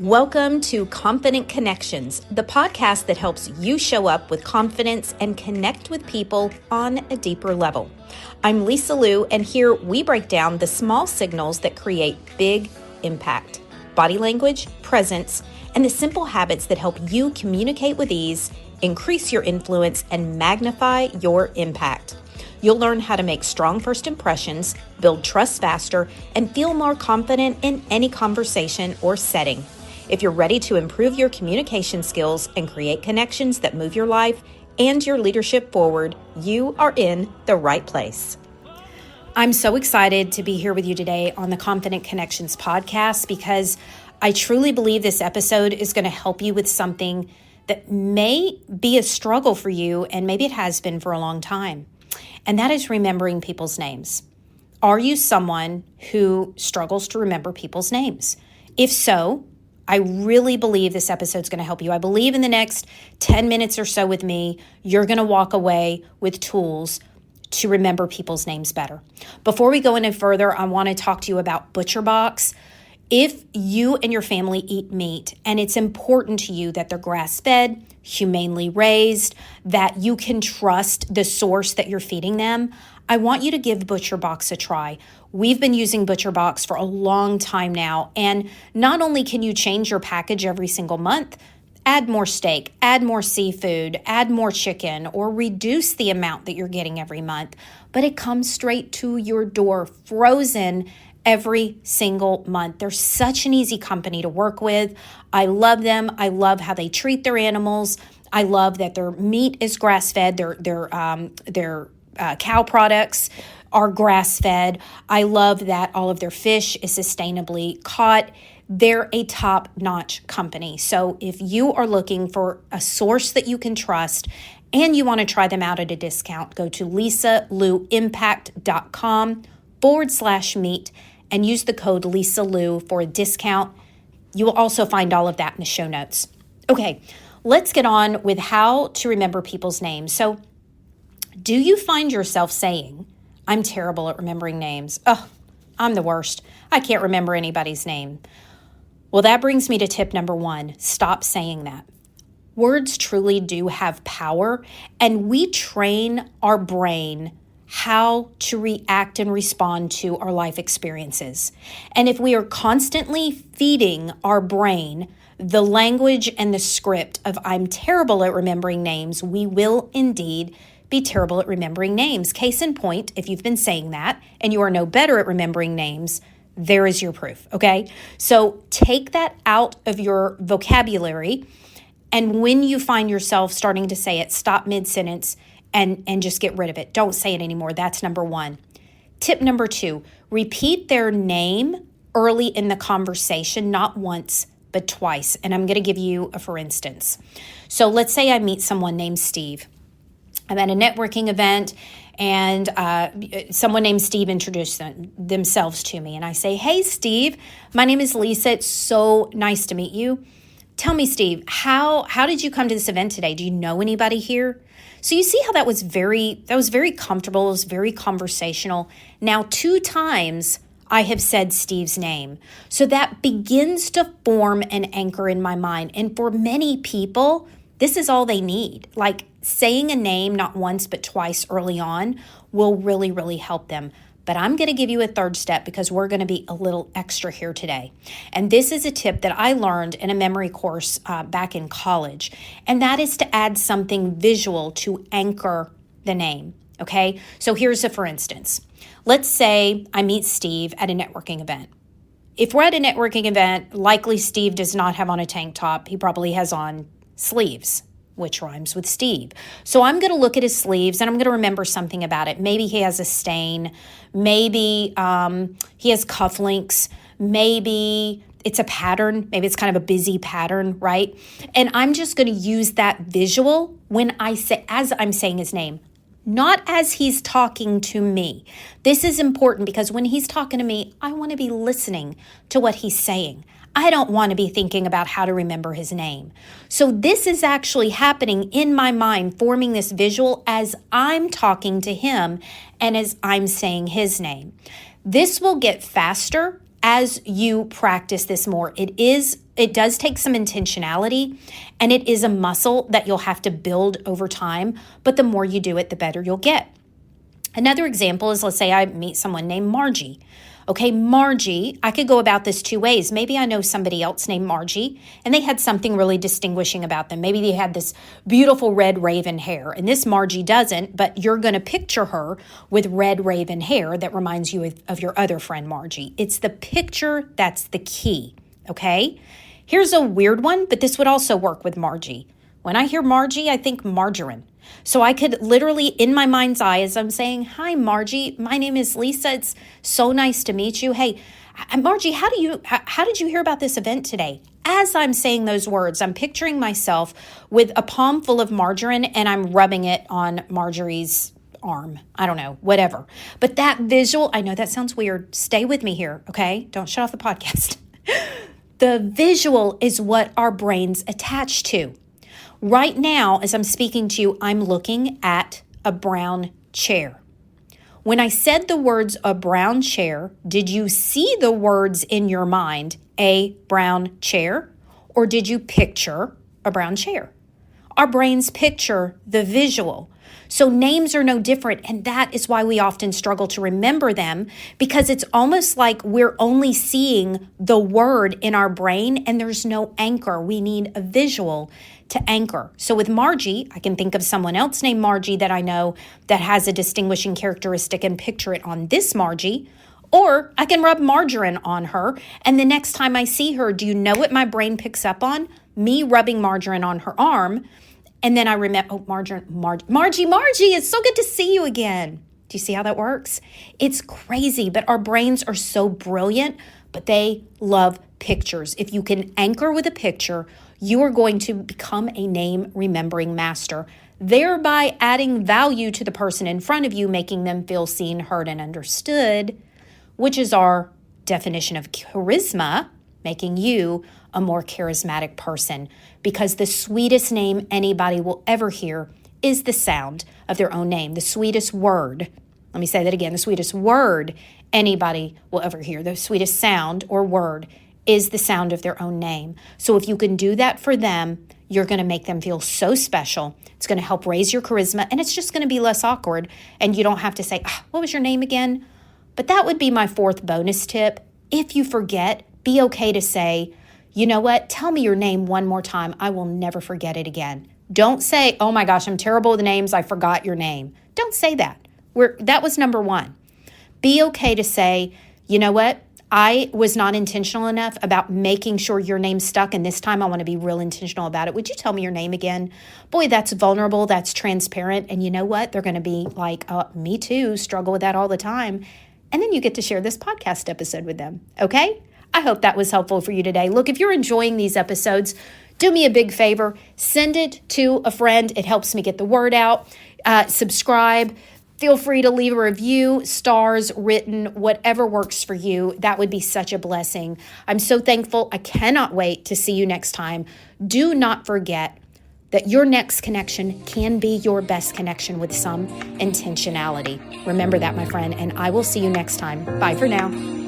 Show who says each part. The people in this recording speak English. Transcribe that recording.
Speaker 1: Welcome to Confident Connections, the podcast that helps you show up with confidence and connect with people on a deeper level. I'm Lisa Liu, and here we break down the small signals that create big impact, body language, presence, and the simple habits that help you communicate with ease, increase your influence, and magnify your impact. You'll learn how to make strong first impressions, build trust faster, and feel more confident in any conversation or setting. If you're ready to improve your communication skills and create connections that move your life and your leadership forward, you are in the right place. I'm so excited to be here with you today on the Confident Connections podcast because I truly believe this episode is going to help you with something that may be a struggle for you, and maybe it has been for a long time, and that is remembering people's names. Are you someone who struggles to remember people's names? If so, I really believe this episode's going to help you. I believe in the next 10 minutes or so with me, you're going to walk away with tools to remember people's names better. Before we go any further, I want to talk to you about ButcherBox. If you and your family eat meat and it's important to you that they're grass-fed, humanely raised, that you can trust the source that you're feeding them, I want you to give ButcherBox a try. We've been using ButcherBox for a long time now, and not only can you change your package every single month, add more steak, add more seafood, add more chicken, or reduce the amount that you're getting every month, but it comes straight to your door, frozen every single month. They're such an easy company to work with. I love them. I love how they treat their animals. I love that their meat is grass-fed. Their cow products are grass-fed. I love that all of their fish is sustainably caught. They're a top-notch company. So if you are looking for a source that you can trust and you want to try them out at a discount, go to lisaluimpact.com/meat and use the code LisaLu for a discount. You will also find all of that in the show notes. Okay, let's get on with how to remember people's names. So, do you find yourself saying, I'm terrible at remembering names. Oh, I'm the worst. I can't remember anybody's name. Well, that brings me to tip number 1. Stop saying that. Words truly do have power, and we train our brain how to react and respond to our life experiences. And if we are constantly feeding our brain the language and the script of I'm terrible at remembering names, we will indeed be terrible at remembering names. Case in point, if you've been saying that and you are no better at remembering names, there is your proof, okay? So take that out of your vocabulary, and when you find yourself starting to say it, stop mid-sentence and just get rid of it. Don't say it anymore. That's number 1. Tip number 2, repeat their name early in the conversation, not once, but twice. And I'm going to give you a for instance. So let's say I meet someone named Steve. I'm at a networking event, and someone named Steve introduced themselves to me. And I say, hey, Steve, my name is Lisa. It's so nice to meet you. Tell me, Steve, how did you come to this event today? Do you know anybody here? So you see how that was very comfortable. It was very conversational. Now, 2 times I have said Steve's name. So that begins to form an anchor in my mind. And for many people, this is all they need. Like saying a name not once but twice early on will really, really help them. But I'm going to give you a third step because we're going to be a little extra here today. And this is a tip that I learned in a memory course back in college. And that is to add something visual to anchor the name. Okay, so here's a for instance. Let's say I meet Steve at a networking event. If we're at a networking event, likely Steve does not have on a tank top. He probably has on sleeves, which rhymes with Steve. So I'm going to look at his sleeves and I'm going to remember something about it. Maybe he has a stain. Maybe he has cufflinks. Maybe it's a pattern. Maybe it's kind of a busy pattern, right? And I'm just going to use that visual when I say, as I'm saying his name, not as he's talking to me. This is important because when he's talking to me, I want to be listening to what he's saying. I don't want to be thinking about how to remember his name. So this is actually happening in my mind, forming this visual as I'm talking to him and as I'm saying his name. This will get faster as you practice this more. It does take some intentionality, and it is a muscle that you'll have to build over time, but the more you do it, the better you'll get. Another example is, let's say I meet someone named Margie. Okay, Margie, I could go about this two ways. Maybe I know somebody else named Margie, and they had something really distinguishing about them. Maybe they had this beautiful red raven hair, and this Margie doesn't, but you're going to picture her with red raven hair that reminds you of your other friend, Margie. It's the picture that's the key, okay? Here's a weird one, but this would also work with Margie. When I hear Margie, I think margarine. So I could literally, in my mind's eye, as I'm saying, "Hi, Margie, my name is Lisa. It's so nice to meet you. Hey, Margie, how did you hear about this event today?" As I'm saying those words, I'm picturing myself with a palm full of margarine and I'm rubbing it on Marjorie's arm. I don't know, whatever. But that visual, I know that sounds weird. Stay with me here, okay? Don't shut off the podcast. The visual is what our brains attach to. Right now, as I'm speaking to you, I'm looking at a brown chair. When I said the words "a brown chair," did you see the words in your mind, "a brown chair," or did you picture a brown chair? Our brains picture the visual. So names are no different, and that is why we often struggle to remember them, because it's almost like we're only seeing the word in our brain and there's no anchor. We need a visual to anchor. So with Margie, I can think of someone else named Margie that I know that has a distinguishing characteristic and picture it on this Margie. Or I can rub margarine on her, and the next time I see her, do you know what my brain picks up on? Me rubbing margarine on her arm. And then I remember, oh, Margie, it's so good to see you again. Do you see how that works? It's crazy, but our brains are so brilliant, but they love pictures. If you can anchor with a picture, you are going to become a name remembering master, thereby adding value to the person in front of you, making them feel seen, heard, and understood, which is our definition of charisma, making you a more charismatic person, because the sweetest name anybody will ever hear is the sound of their own name. The sweetest word, let me say that again, the sweetest word anybody will ever hear, the sweetest sound or word is the sound of their own name. So if you can do that for them, you're going to make them feel so special. It's going to help raise your charisma, and it's just going to be less awkward, and you don't have to say, "What was your name again?" But that would be my fourth bonus tip. If you forget, be okay to say, "You know what? Tell me your name one more time. I will never forget it again." Don't say, "Oh my gosh, I'm terrible with names. I forgot your name." Don't say that. That was number one. Be okay to say, "You know what? I was not intentional enough about making sure your name stuck, and this time I want to be real intentional about it. Would you tell me your name again?" Boy, that's vulnerable. That's transparent. And you know what? They're going to be like, "Me too. Struggle with that all the time." And then you get to share this podcast episode with them. Okay? I hope that was helpful for you today. Look, if you're enjoying these episodes, do me a big favor. Send it to a friend. It helps me get the word out. Subscribe. Feel free to leave a review, stars, written, whatever works for you. That would be such a blessing. I'm so thankful. I cannot wait to see you next time. Do not forget that your next connection can be your best connection with some intentionality. Remember that, my friend, and I will see you next time. Bye for now.